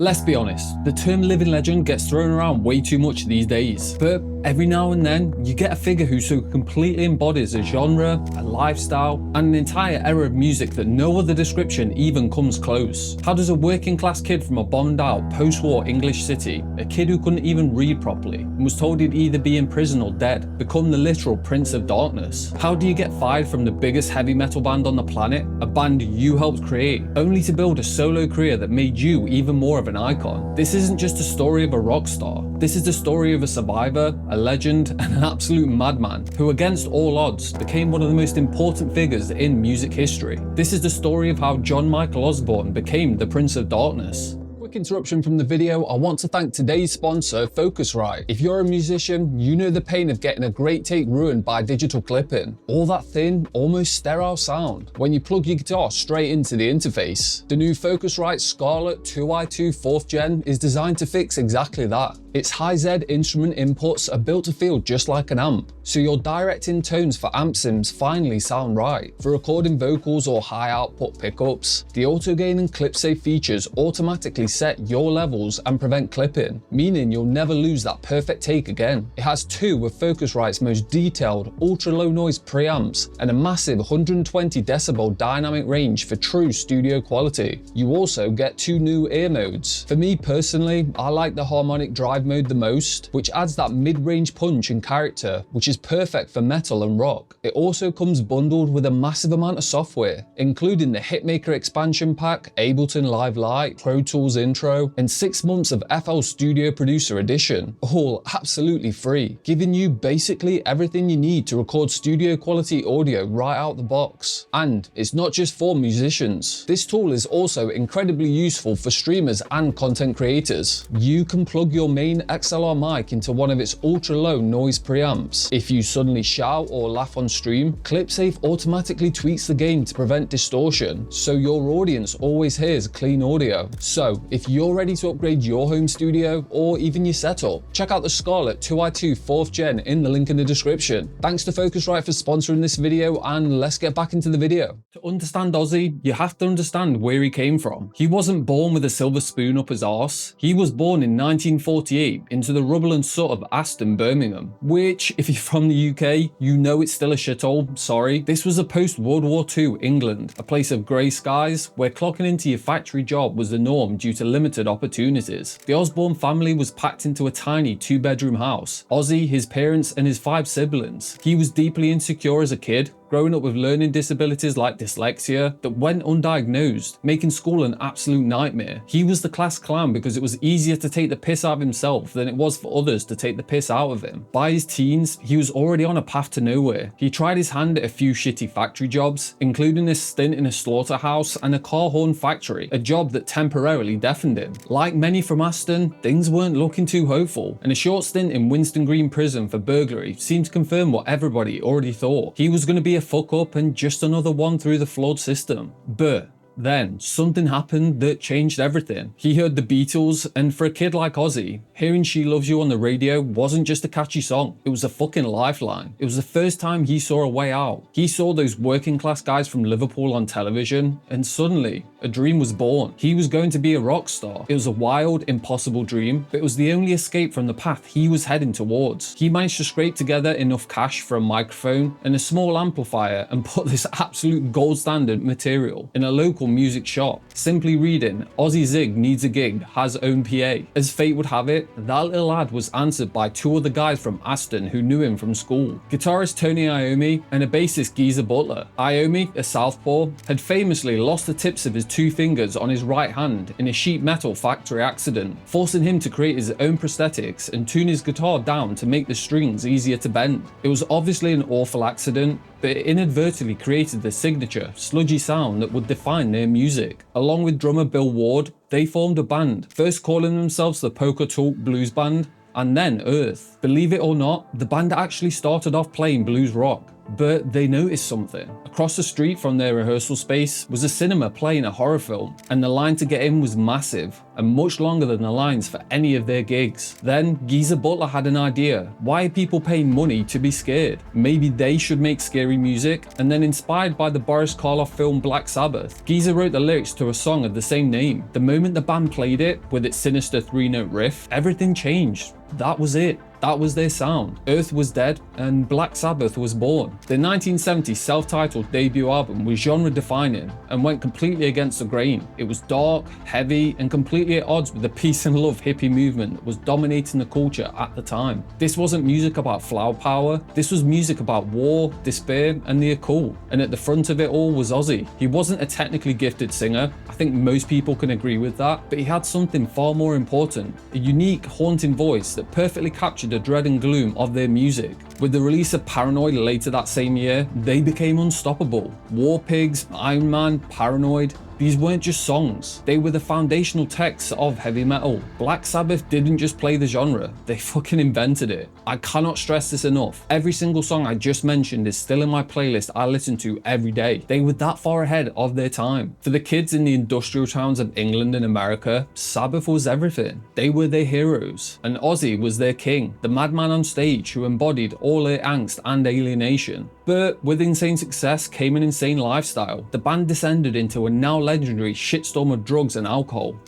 Let's be honest, the term living legend gets thrown around way too much these days, but every now and then you get a figure who so completely embodies a genre, a lifestyle, and an entire era of music that no other description even comes close. How does a working class kid from a bombed out post-war English city, a kid who couldn't even read properly and was told he'd either be in prison or dead, become the literal Prince of Darkness? How do you get fired from the biggest heavy metal band on the planet, a band you helped create, only to build a solo career that made you even more of an icon? This isn't just a story of a rock star. This is the story of a survivor, a legend, and an absolute madman who, against all odds, became one of the most important figures in music history. This is the story of how John Michael Osbourne became the Prince of Darkness. Quick interruption from the video. I want to thank today's sponsor, Focusrite. If you're a musician, you know the pain of getting a great take ruined by digital clipping, or that thin, almost sterile sound when you plug your guitar straight into the interface. The new Focusrite Scarlett 2i2 4th Gen is designed to fix exactly that. Its high-Z instrument inputs are built to feel just like an amp, so your direct-in tones for amp sims finally sound right. For recording vocals or high output pickups, the auto gain and clip save features automatically set your levels and prevent clipping, meaning you'll never lose that perfect take again. It has two of Focusrite's most detailed ultra-low noise preamps and a massive 120 decibel dynamic range for true studio quality. You also get two new ear modes. For me personally, I like the harmonic drive mode the most, which adds that mid-range punch and character, which is perfect for metal and rock. It also comes bundled with a massive amount of software, including the Hitmaker expansion pack, Ableton Live Lite, Pro Tools Intro, and 6 months of FL Studio Producer Edition, all absolutely free, giving you basically everything you need to record studio quality audio right out the box. And it's not just for musicians. This tool is also incredibly useful for streamers and content creators. You can plug your main XLR mic into one of its ultra low noise preamps. If you suddenly shout or laugh on stream, ClipSafe automatically tweaks the gain to prevent distortion, so your audience always hears clean audio. So if you're ready to upgrade your home studio or even your setup, check out the Scarlett 2i2 4th Gen in the link in the description. Thanks to Focusrite for sponsoring this video, and let's get back into the video. To understand Ozzy, you have to understand where he came from. He wasn't born with a silver spoon up his arse. He was born in 1948 into the rubble and soot of Aston, Birmingham, which, if you're from the UK, you know it's still a shithole, sorry. This was a post-World War II England, a place of grey skies where clocking into your factory job was the norm due to limited opportunities. The Osbourne family was packed into a tiny 2-bedroom house. Ozzy, his parents, and his 5 siblings. He was deeply insecure as a kid, growing up with learning disabilities like dyslexia that went undiagnosed, making school an absolute nightmare. He was the class clown because it was easier to take the piss out of himself than it was for others to take the piss out of him. By his teens, he was already on a path to nowhere. He tried his hand at a few shitty factory jobs, including a stint in a slaughterhouse and a car horn factory, a job that temporarily deafened him. Like many from Aston, things weren't looking too hopeful, and a short stint in Winston Green prison for burglary seemed to confirm what everybody already thought. He was going to be a fuck up and just another one through the flawed system. But then something happened that changed everything. He heard the Beatles, and for a kid like Ozzy, hearing She Loves You on the radio wasn't just a catchy song, it was a fucking lifeline. It was the first time he saw a way out. He saw those working class guys from Liverpool on television, and suddenly a dream was born. He was going to be a rock star. It was a wild, impossible dream, but it was the only escape from the path he was heading towards. He managed to scrape together enough cash for a microphone and a small amplifier and put this absolute gold standard material in a local music shop, simply reading, "Ozzy Zig needs a gig, has own PA." As fate would have it, that little lad was answered by 2 other guys from Aston who knew him from school. Guitarist Tony Iommi and a bassist Geezer Butler. Iommi, a southpaw, had famously lost the tips of his 2 fingers on his right hand in a sheet metal factory accident, forcing him to create his own prosthetics and tune his guitar down to make the strings easier to bend. It was obviously an awful accident, but it inadvertently created the signature, sludgy sound that would define their music. Along with drummer Bill Ward, they formed a band, first calling themselves the Poker Talk Blues Band, and then Earth. Believe it or not, the band actually started off playing blues rock. But they noticed something. Across the street from their rehearsal space was a cinema playing a horror film, and the line to get in was massive and much longer than the lines for any of their gigs. Then Geezer Butler had an idea. Why are people paying money to be scared? Maybe they should make scary music. And then, inspired by the Boris Karloff film Black Sabbath, Geezer wrote the lyrics to a song of the same name. The moment the band played it with its sinister 3-note riff, everything changed. That was it. That was their sound. Earth was dead and Black Sabbath was born. Their 1970 self-titled debut album was genre-defining and went completely against the grain. It was dark, heavy, and completely at odds with the peace and love hippie movement that was dominating the culture at the time. This wasn't music about flower power, this was music about war, despair, and the occult. And at the front of it all was Ozzy. He wasn't a technically gifted singer, I think most people can agree with that, but he had something far more important, a unique, haunting voice that perfectly captured the dread and gloom of their music. With the release of Paranoid later that same year, they became unstoppable. War Pigs, Iron Man, Paranoid, these weren't just songs, they were the foundational texts of heavy metal. Black Sabbath didn't just play the genre, they fucking invented it. I cannot stress this enough. Every single song I just mentioned is still in my playlist I listen to every day. They were that far ahead of their time. For the kids in the industrial towns of England and America, Sabbath was everything. They were their heroes, and Ozzy was their king, the madman on stage who embodied all their angst and alienation. But with insane success came an insane lifestyle. The band descended into a now legendary shitstorm of drugs and alcohol.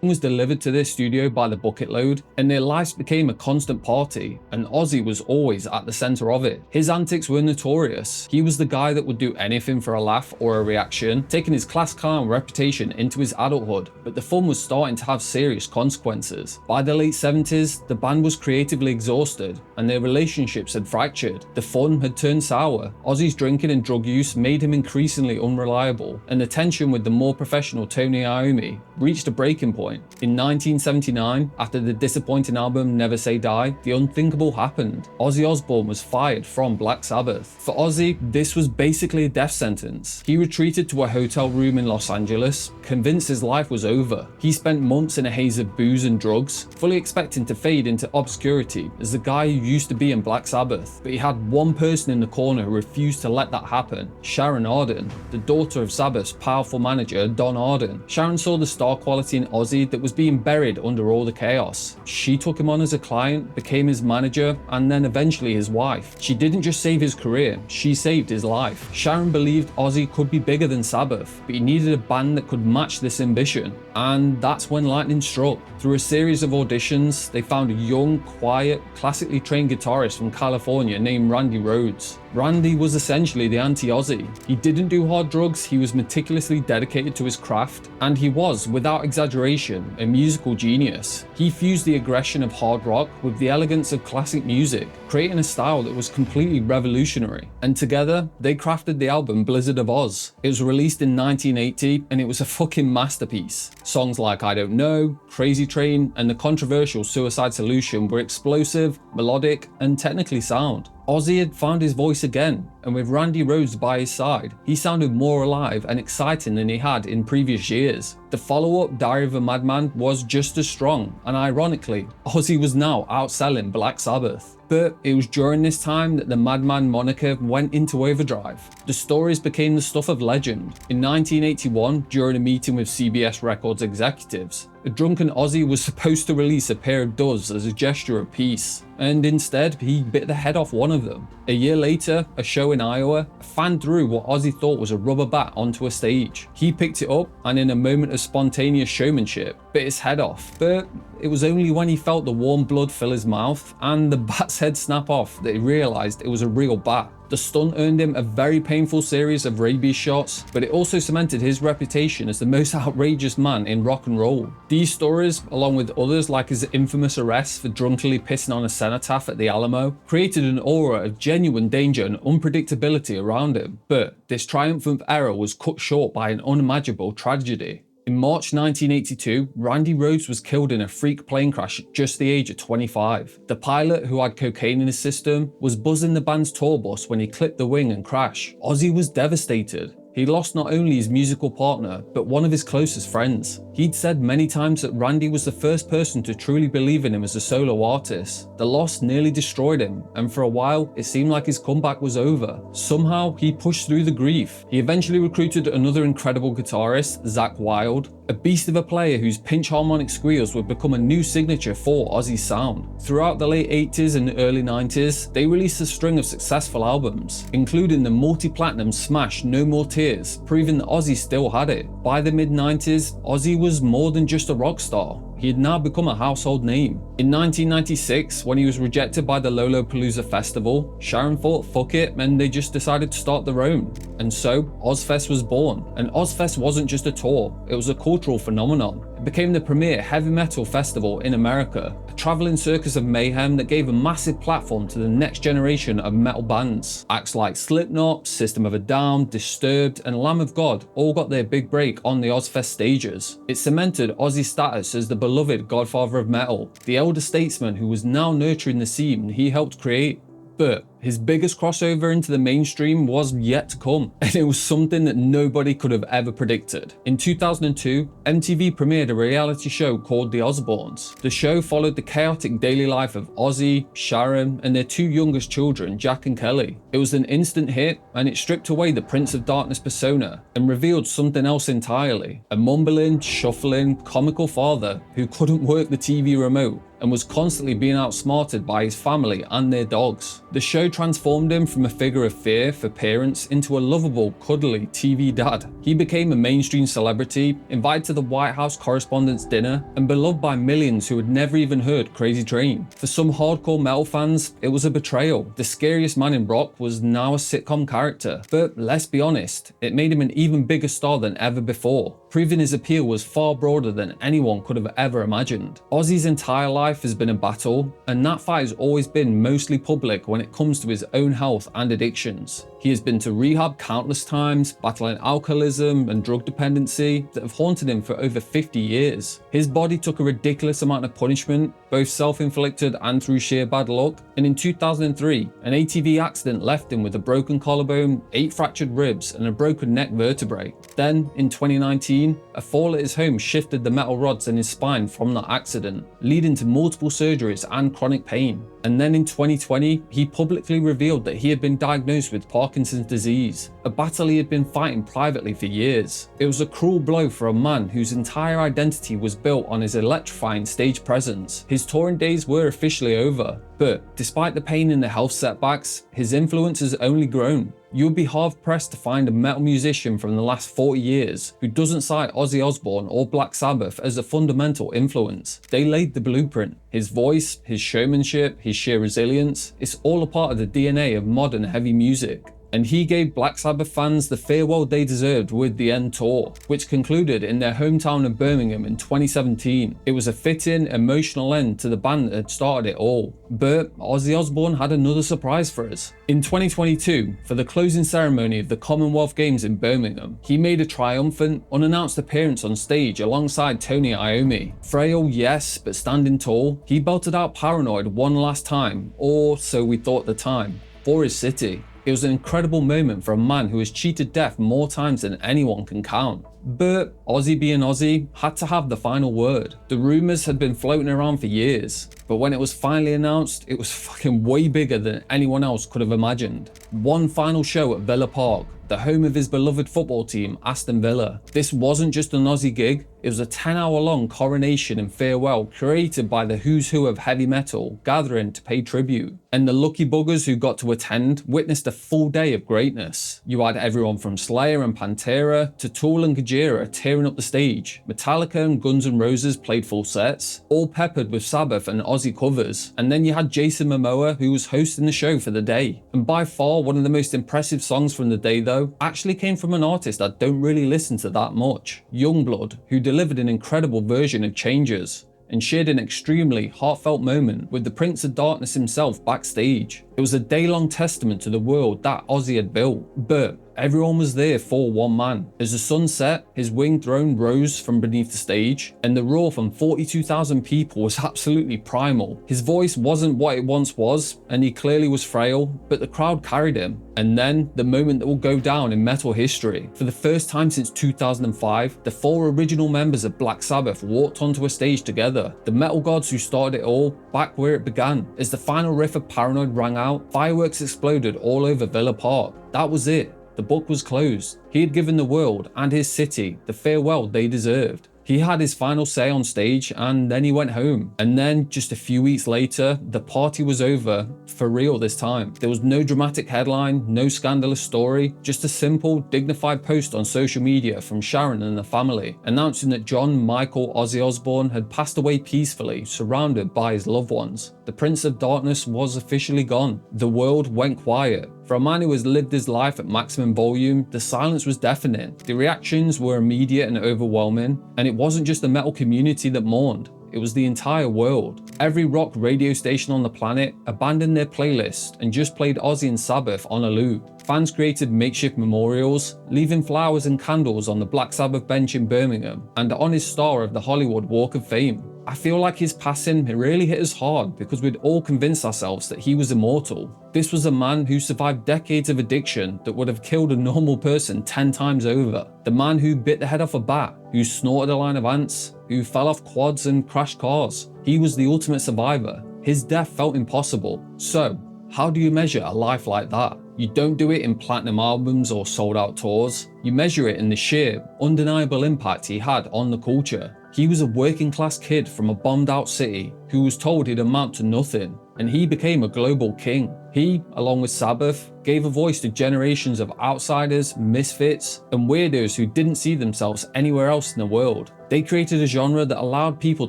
Was delivered to their studio by the bucket load, and their lives became a constant party, and Ozzy was always at the center of it. His antics were notorious. He was the guy that would do anything for a laugh or a reaction, taking his class clown reputation into his adulthood, but the fun was starting to have serious consequences. By the late 70s, the band was creatively exhausted, and their relationships had fractured. The fun had turned sour. Ozzy's drinking and drug use made him increasingly unreliable, and the tension with the more professional Tony Iommi reached a breaking point. In 1979, after the disappointing album Never Say Die, the unthinkable happened. Ozzy Osbourne was fired from Black Sabbath. For Ozzy, this was basically a death sentence. He retreated to a hotel room in Los Angeles, convinced his life was over. He spent months in a haze of booze and drugs, fully expecting to fade into obscurity as the guy who used to be in Black Sabbath. But he had one person in the corner who refused to let that happen: Sharon Arden, the daughter of Sabbath's powerful manager Don Arden. Sharon saw the star quality in Ozzy that was being buried under all the chaos. She took him on as a client, became his manager, and then eventually his wife. She didn't just save his career, she saved his life. Sharon believed Ozzy could be bigger than Sabbath, but he needed a band that could match this ambition. And that's when lightning struck. Through a series of auditions, they found a young, quiet, classically trained guitarist from California named Randy Rhoads. Randy was essentially the anti-Ozzy. He didn't do hard drugs, he was meticulously dedicated to his craft, and he was, without exaggeration, a musical genius. He fused the aggression of hard rock with the elegance of classic music, creating a style that was completely revolutionary. And together, they crafted the album Blizzard of Oz. It was released in 1980, and it was a fucking masterpiece. Songs like I Don't Know, Crazy Train, and the controversial Suicide Solution were explosive, melodic, and technically sound. Ozzy had found his voice again, and with Randy Rhoads by his side, he sounded more alive and exciting than he had in previous years. The follow-up, Diary of a Madman, was just as strong, and ironically, Ozzy was now outselling Black Sabbath. But it was during this time that the Madman moniker went into overdrive. The stories became the stuff of legend. In 1981, during a meeting with CBS Records executives, a drunken Ozzy was supposed to release a pair of doves as a gesture of peace, and instead he bit the head off one of them. A year later, a show in Iowa, a fan threw what Ozzy thought was a rubber bat onto a stage. He picked it up and in a moment of spontaneous showmanship, bit his head off, but it was only when he felt the warm blood fill his mouth and the bat's head snap off that he realized it was a real bat. The stunt earned him a very painful series of rabies shots, but it also cemented his reputation as the most outrageous man in rock and roll. These stories, along with others like his infamous arrest for drunkenly pissing on a cenotaph at the Alamo, created an aura of genuine danger and unpredictability around him. But this triumphant era was cut short by an unimaginable tragedy. In March 1982, Randy Rhoads was killed in a freak plane crash at just the age of 25. The pilot, who had cocaine in his system, was buzzing the band's tour bus when he clipped the wing and crashed. Ozzy was devastated. He lost not only his musical partner, but one of his closest friends. He'd said many times that Randy was the first person to truly believe in him as a solo artist. The loss nearly destroyed him, and for a while, it seemed like his comeback was over. Somehow, he pushed through the grief. He eventually recruited another incredible guitarist, Zakk Wylde, a beast of a player whose pinch harmonic squeals would become a new signature for Ozzy's sound. Throughout the late 80s and early 90s, they released a string of successful albums, including the multi-platinum smash No More Tears, proving that Ozzy still had it. By the mid-90s, Ozzy was more than just a rock star. He had now become a household name. In 1996, when he was rejected by the Lollapalooza festival, Sharon thought fuck it and they just decided to start their own. And so, Ozzfest was born. And Ozzfest wasn't just a tour, it was a cultural phenomenon. It became the premier heavy metal festival in America, a traveling circus of mayhem that gave a massive platform to the next generation of metal bands. Acts like Slipknot, System of a Down, Disturbed, and Lamb of God all got their big break on the Ozzfest stages. It cemented Ozzy's status as the beloved godfather of metal, the elder statesman who was now nurturing the scene he helped create. But his biggest crossover into the mainstream was yet to come, and it was something that nobody could have ever predicted. In 2002, MTV premiered a reality show called The Osbournes. The show followed the chaotic daily life of Ozzy, Sharon, and their two youngest children, Jack and Kelly. It was an instant hit, and it stripped away the Prince of Darkness persona and revealed something else entirely: a mumbling, shuffling, comical father who couldn't work the TV remote and was constantly being outsmarted by his family and their dogs. The show transformed him from a figure of fear for parents into a lovable, cuddly TV dad. He became a mainstream celebrity, invited to the White House Correspondents' Dinner, and beloved by millions who had never even heard Crazy Train. For some hardcore metal fans, it was a betrayal. The scariest man in rock was now a sitcom character. But let's be honest, it made him an even bigger star than ever before, proving his appeal was far broader than anyone could have ever imagined. Ozzy's entire life has been a battle, and that fight has always been mostly public when it comes to his own health and addictions. He has been to rehab countless times, battling alcoholism and drug dependency that have haunted him for over 50 years. His body took a ridiculous amount of punishment, both self-inflicted and through sheer bad luck, and in 2003, an ATV accident left him with a broken collarbone, 8 fractured ribs, and a broken neck vertebrae. Then, in 2019, a fall at his home shifted the metal rods in his spine from that accident, leading to multiple surgeries and chronic pain. And then in 2020, he publicly revealed that he had been diagnosed with Parkinson's disease, a battle he had been fighting privately for years. It was a cruel blow for a man whose entire identity was built on his electrifying stage presence. His touring days were officially over, but despite the pain and the health setbacks, his influence has only grown. You would be hard-pressed to find a metal musician from the last 40 years who doesn't cite Ozzy Osbourne or Black Sabbath as a fundamental influence. They laid the blueprint. His voice, his showmanship, his sheer resilience, it's all a part of the DNA of modern heavy music. And he gave Black Sabbath fans the farewell they deserved with the End Tour, which concluded in their hometown of Birmingham in 2017. It was a fitting, emotional end to the band that had started it all. But Ozzy Osbourne had another surprise for us. In 2022, for the closing ceremony of the Commonwealth Games in Birmingham, he made a triumphant, unannounced appearance on stage alongside Tony Iommi. Frail, yes, but standing tall, he belted out Paranoid one last time, or so we thought at the time, for his city. It was an incredible moment for a man who has cheated death more times than anyone can count. But Ozzy being Ozzy had to have the final word. The rumours had been floating around for years, but when it was finally announced, it was fucking way bigger than anyone else could have imagined. One final show at Villa Park, the home of his beloved football team, Aston Villa. This wasn't just an Ozzy gig, it was a 10-hour-long coronation and farewell created by the who's who of heavy metal gathering to pay tribute. And the lucky buggers who got to attend witnessed a full day of greatness. You had everyone from Slayer and Pantera to Tool and Gojira tearing up the stage. Metallica and Guns N' Roses played full sets, all peppered with Sabbath and Ozzy covers. And then you had Jason Momoa, who was hosting the show for the day. And by far one of the most impressive songs from the day though, actually came from an artist I don't really listen to that much, Youngblood, who delivered an incredible version of Changes and shared an extremely heartfelt moment with the Prince of Darkness himself backstage. It was a day-long testament to the world that Ozzy had built. But Everyone was there for one man. As the sun set, his winged throne rose from beneath the stage, and the roar from 42,000 people was absolutely primal. His voice wasn't what it once was, and he clearly was frail, but the crowd carried him. And then, the moment that will go down in metal history. For the first time since 2005, the 4 original members of Black Sabbath walked onto a stage together. The metal gods who started it all, back where it began. As the final riff of Paranoid rang out, fireworks exploded all over Villa Park. That was it. The book was closed. He had given the world and his city the farewell they deserved. He had his final say on stage and then he went home. And then just a few weeks later, the party was over, for real this time. There was no dramatic headline, no scandalous story, just a simple, dignified post on social media from Sharon and the family, announcing that John Michael Ozzy Osbourne had passed away peacefully, surrounded by his loved ones. The Prince of Darkness was officially gone. The world went quiet. For a man who has lived his life at maximum volume, the silence was deafening. The reactions were immediate and overwhelming, and it wasn't just the metal community that mourned. It was the entire world. Every rock radio station on the planet abandoned their playlist and just played Ozzy and Sabbath on a loop. Fans created makeshift memorials, leaving flowers and candles on the Black Sabbath bench in Birmingham and on his star of the Hollywood Walk of Fame. I feel like his passing really hit us hard because we'd all convinced ourselves that he was immortal. This was a man who survived decades of addiction that would have killed a normal person 10 times over. The man who bit the head off a bat, who snorted a line of ants, who fell off quads and crashed cars. He was the ultimate survivor. His death felt impossible. So, how do you measure a life like that? You don't do it in platinum albums or sold out tours. You measure it in the sheer, undeniable impact he had on the culture. He was a working class kid from a bombed out city who was told he'd amount to nothing, and he became a global king. He, along with Sabbath, gave a voice to generations of outsiders, misfits, and weirdos who didn't see themselves anywhere else in the world. They created a genre that allowed people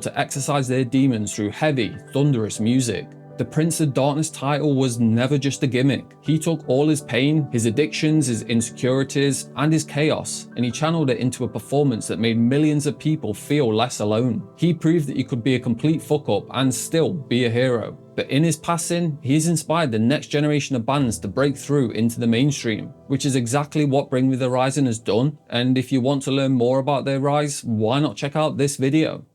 to exercise their demons through heavy, thunderous music. The Prince of Darkness title was never just a gimmick. He took all his pain, his addictions, his insecurities, and his chaos, and he channeled it into a performance that made millions of people feel less alone. He proved that you could be a complete fuck up and still be a hero. But in his passing, he's inspired the next generation of bands to break through into the mainstream, which is exactly what Bring Me the Horizon has done. And if you want to learn more about their rise, why not check out this video?